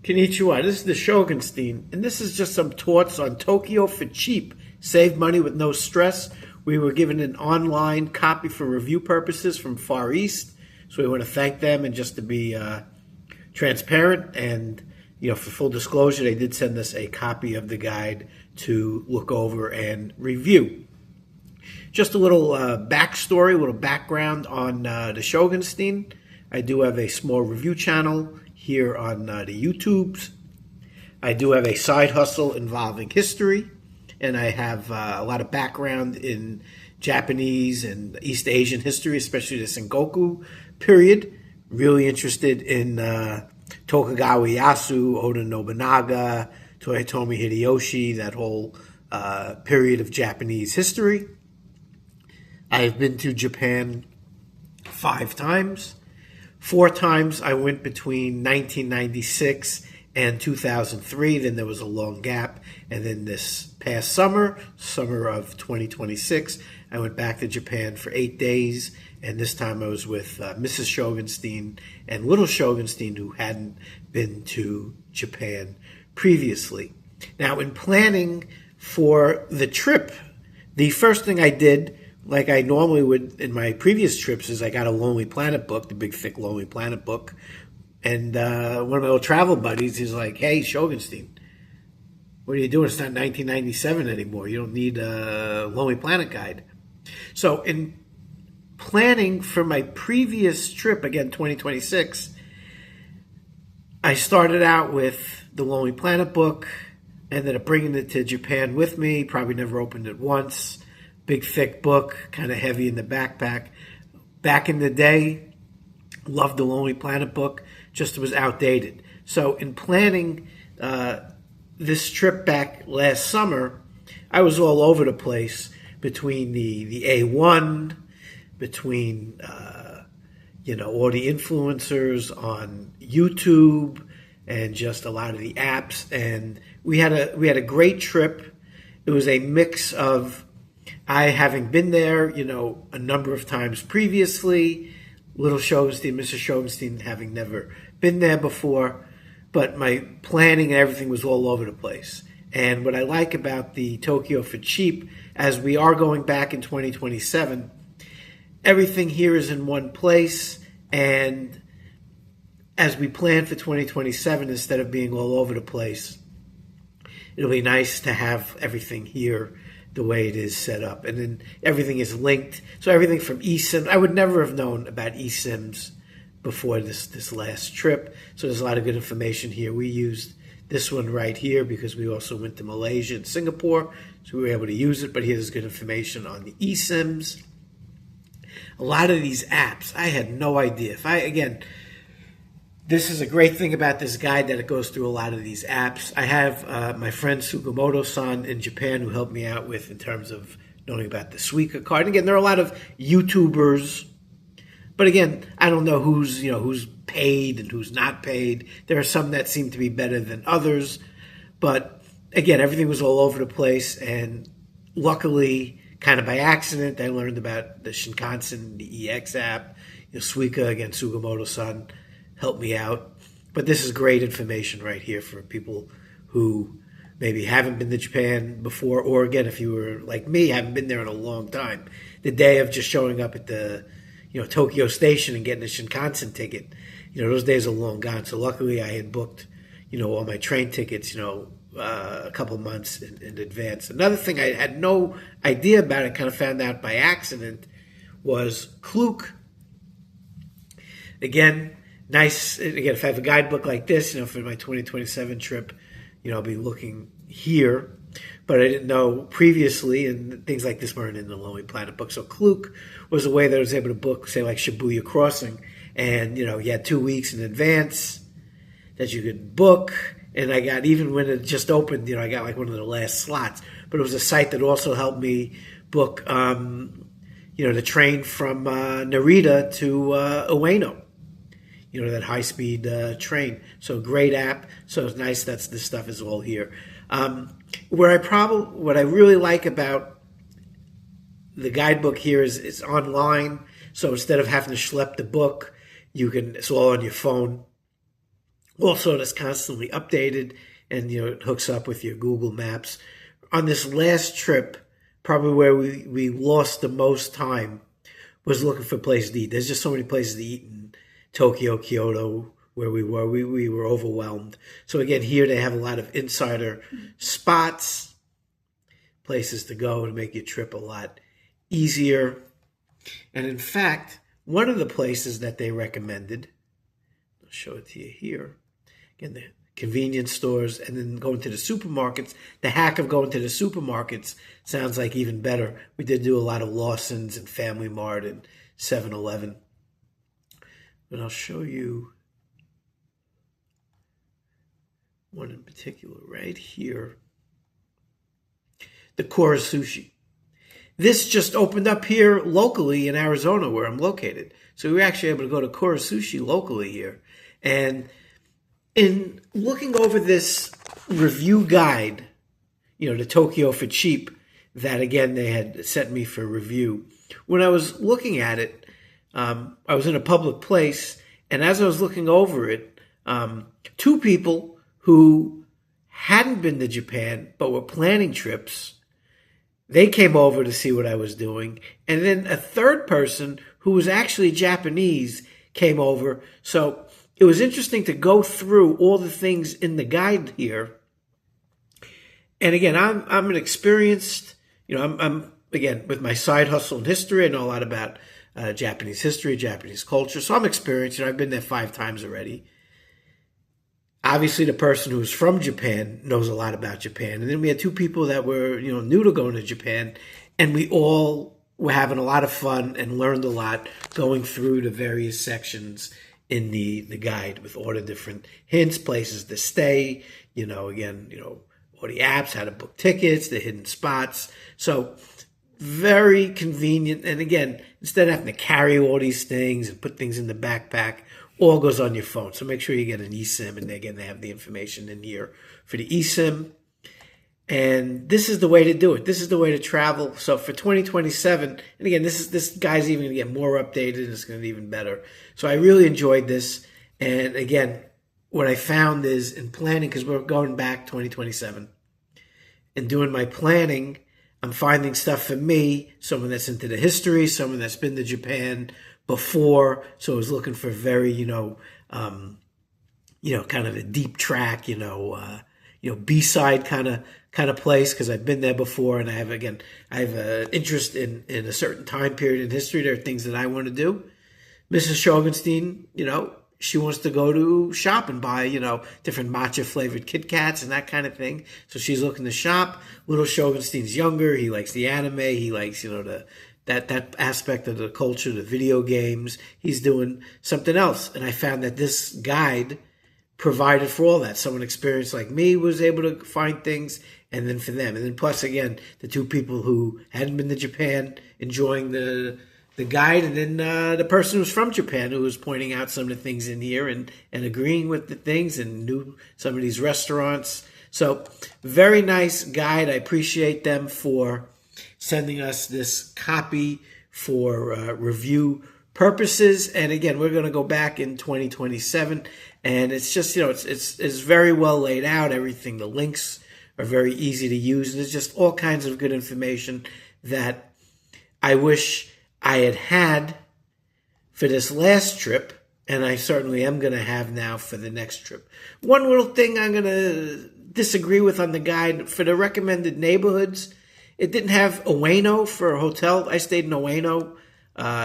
Konnichiwa, this is the Shogunstein, and this is just some thoughts on Tokyo for cheap. Save money with no stress. We were given an online copy for review purposes from Far East, so we want to thank them. And just to be transparent and for full disclosure, they did send us a copy of the guide to look over and review. Just a little backstory, a little background on the Shogunstein. I do have a small review channel here on the YouTubes. I do have a side hustle involving history, and I have a lot of background in Japanese and East Asian history, especially the Sengoku period. Really interested in Tokugawa Ieyasu, Oda Nobunaga, Toyotomi Hideyoshi, that whole period of Japanese history. I've been to Japan 5 times. 4 times I went between 1996 and 2003. Then there was a long gap. And then this past summer of 2026, I went back to Japan for 8 days. And this time I was with Mrs. Shogunstein and Little Shogunstein, who hadn't been to Japan previously. Now, in planning for the trip, the first thing I did, like I normally would in my previous trips, is I got a Lonely Planet book, the big, thick Lonely Planet book. And one of my old travel buddies is like, "Hey, Shogunstein, what are you doing? It's not 1997 anymore. You don't need a Lonely Planet guide." So in planning for my previous trip, again, 2026, I started out with the Lonely Planet book, ended up bringing it to Japan with me, probably never opened it once. Big, thick book, kind of heavy in the backpack. Back in the day, loved the Lonely Planet book, just was outdated. So in planning this trip back last summer, I was all over the place between the A1, between all the influencers on YouTube and just a lot of the apps. And we had a great trip. It was a mix of I having been there, a number of times previously, Little Shogunstein, Mrs. Shogunstein having never been there before, but my planning and everything was all over the place. And what I like about the Tokyo for cheap, as we are going back in 2027, everything here is in one place, and as we plan for 2027, instead of being all over the place, it'll be nice to have everything here the way it is set up. And then everything is linked. So everything from eSIM, I would never have known about eSIMs before this last trip. So there's a lot of good information here. We used this one right here because we also went to Malaysia and Singapore, so we were able to use it. But here's good information on the eSIMs. A lot of these apps, I had no idea. This is a great thing about this guide, that it goes through a lot of these apps. I have my friend Sugimoto-san in Japan who helped me out with in terms of knowing about the Suica card. And again, there are a lot of YouTubers, but again, I don't know who's paid and who's not paid. There are some that seem to be better than others, but again, everything was all over the place. And luckily, kind of by accident, I learned about the Shinkansen, the EX app, Suica, again, Sugimoto-san help me out. But this is great information right here for people who maybe haven't been to Japan before, or again, if you were like me, haven't been there in a long time. The day of just showing up at the Tokyo Station and getting a Shinkansen ticket, those days are long gone. So luckily I had booked all my train tickets a couple months in advance. Another thing I had no idea about, I kind of found out by accident, was Klook. Again, nice. Again, if I have a guidebook like this, for my 2027 trip, I'll be looking here. But I didn't know previously, and things like this weren't in the Lonely Planet book. So Klook was a way that I was able to book, say, like Shibuya Crossing. And, you had 2 weeks in advance that you could book. And I got, even when it just opened, I got like one of the last slots. But it was a site that also helped me book, the train from Narita to Ueno. That high-speed train. So great app. So it's nice that this stuff is all here. What I really like about the guidebook here is it's online. So instead of having to schlep the book, it's all on your phone. Also, that's constantly updated, and it hooks up with your Google Maps. On this last trip, probably where we lost the most time was looking for places to eat. There's just so many places to eat in Tokyo, Kyoto, where we were. We were overwhelmed. So again, here they have a lot of insider spots, places to go to make your trip a lot easier. And in fact, one of the places that they recommended, I'll show it to you here. Again, the convenience stores, and then going to the supermarkets. The hack of going to the supermarkets sounds like even better. We did do a lot of Lawson's and Family Mart and 7-Eleven. But I'll show you one in particular right here. The Kura Sushi. This just opened up here locally in Arizona where I'm located. So we were actually able to go to Kura Sushi locally here. And in looking over this review guide, the Tokyo for Cheap, that again they had sent me for review. When I was looking at it, I was in a public place, and as I was looking over it, two people who hadn't been to Japan but were planning trips, they came over to see what I was doing. And then a third person who was actually Japanese came over. So it was interesting to go through all the things in the guide here. And again, I'm an experienced, I'm again, with my side hustle in history, I know a lot about Japanese history, Japanese culture. So I'm experienced. I've been there 5 times already. Obviously, the person who's from Japan knows a lot about Japan. And then we had 2 people that were, new to going to Japan. And we all were having a lot of fun and learned a lot going through the various sections in the guide with all the different hints, places to stay, all the apps, how to book tickets, the hidden spots. So very convenient. And again, instead of having to carry all these things and put things in the backpack, all goes on your phone. So make sure you get an eSIM, and again, they have the information in here for the eSIM. And this is the way to do it. This is the way to travel. So for 2027, and again, this guy's even going to get more updated, and it's going to be even better. So I really enjoyed this. And again, what I found is in planning, because we're going back 2027, and doing my planning, I'm finding stuff for me, someone that's into the history, someone that's been to Japan before. So I was looking for very, kind of a deep track, B-side kind of place, because I've been there before, and I have an interest in a certain time period in history. There are things that I want to do. Mrs. Shogunstein, she wants to go to shop and buy, different matcha flavored Kit Kats and that kind of thing. So she's looking to shop. Little Shogunstein's younger. He likes the anime. He likes, that aspect of the culture, the video games. He's doing something else. And I found that this guide provided for all that. Someone experienced like me was able to find things, and then for them. And then plus, again, the 2 people who hadn't been to Japan enjoying the guide, and then the person who's from Japan who was pointing out some of the things in here and agreeing with the things and knew some of these restaurants. So very nice guide. I appreciate them for sending us this copy for review purposes. And again, we're going to go back in 2027, and it's just, it's very well laid out. Everything, the links are very easy to use. And there's just all kinds of good information that I wish I had for this last trip, and I certainly am going to have now for the next trip. One little thing I'm going to disagree with on the guide, for the recommended neighborhoods, it didn't have Ueno for a hotel. I stayed in Ueno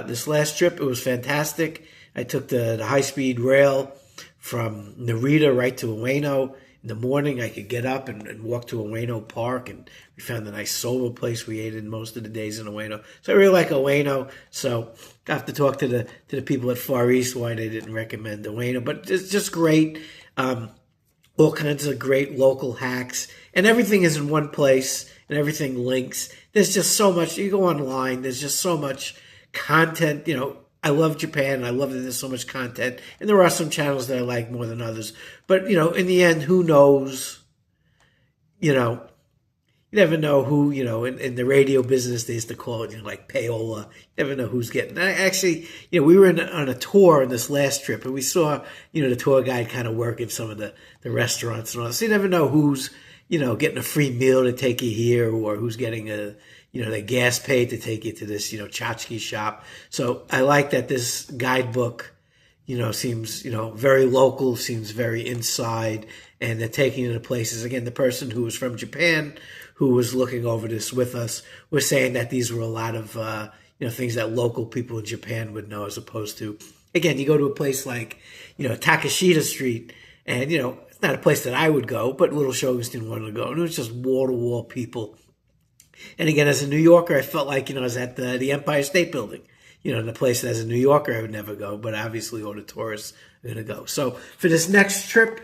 this last trip. It was fantastic. I took the high-speed rail from Narita right to Ueno. In the morning, I could get up and walk to Ueno Park, and we found a nice soba place we ate in most of the days in Ueno. So I really like Ueno. So I have to talk to the people at Far East why they didn't recommend Ueno. But it's just great. All kinds of great local hacks, and everything is in one place, and everything links. There's just so much. You go online, there's just so much content. I love Japan, and I love that there's so much content. And there are some channels that I like more than others. But, in the end, who knows? You you never know who, in the radio business, they used to call it, like payola. You never know who's getting. Actually, we were on a tour on this last trip, and we saw, the tour guide kind of working some of the restaurants and all. So you never know who's, getting a free meal to take you here, or who's getting the gas paid to take you to this, tchotchke shop. So I like that this guidebook, seems, very local, seems very inside, and they're taking you to places. Again, the person who was from Japan, who was looking over this with us, was saying that these were a lot of, things that local people in Japan would know, as opposed to, again, you go to a place like, Takashita Street, and, it's not a place that I would go, but Little Shogunstein wanted to go, and it was just wall-to-wall people. And again, as a New Yorker, I felt like, I was at the Empire State Building, the place that as a New Yorker I would never go, but obviously all the tourists are going to go. So for this next trip,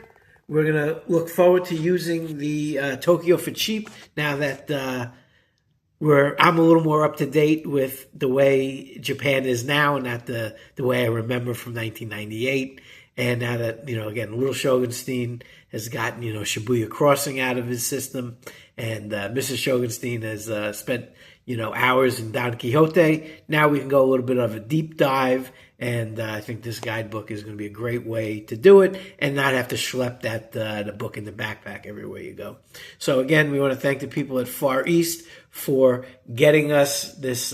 we're going to look forward to using the Tokyo for Cheap now that I'm a little more up to date with the way Japan is now, and not the way I remember from 1998. And now that, again, Little Shogunstein has gotten, Shibuya Crossing out of his system, and Mrs. Shogunstein has spent, hours in Don Quixote. Now we can go a little bit of a deep dive, and I think this guidebook is going to be a great way to do it and not have to schlep the book in the backpack everywhere you go. So again, we want to thank the people at Far East for getting us this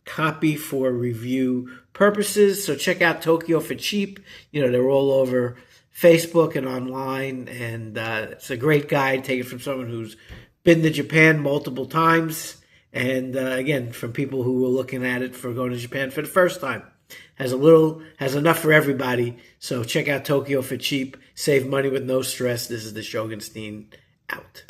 copy for review purposes. So check out Tokyo for Cheap. They're all over Facebook and online, and it's a great guide. Take it from someone who's been to Japan multiple times, and again, from people who were looking at it for going to Japan for the first time. Has enough for everybody. So check out Tokyo for Cheap. Save money with no stress. This is the Shogunstein out.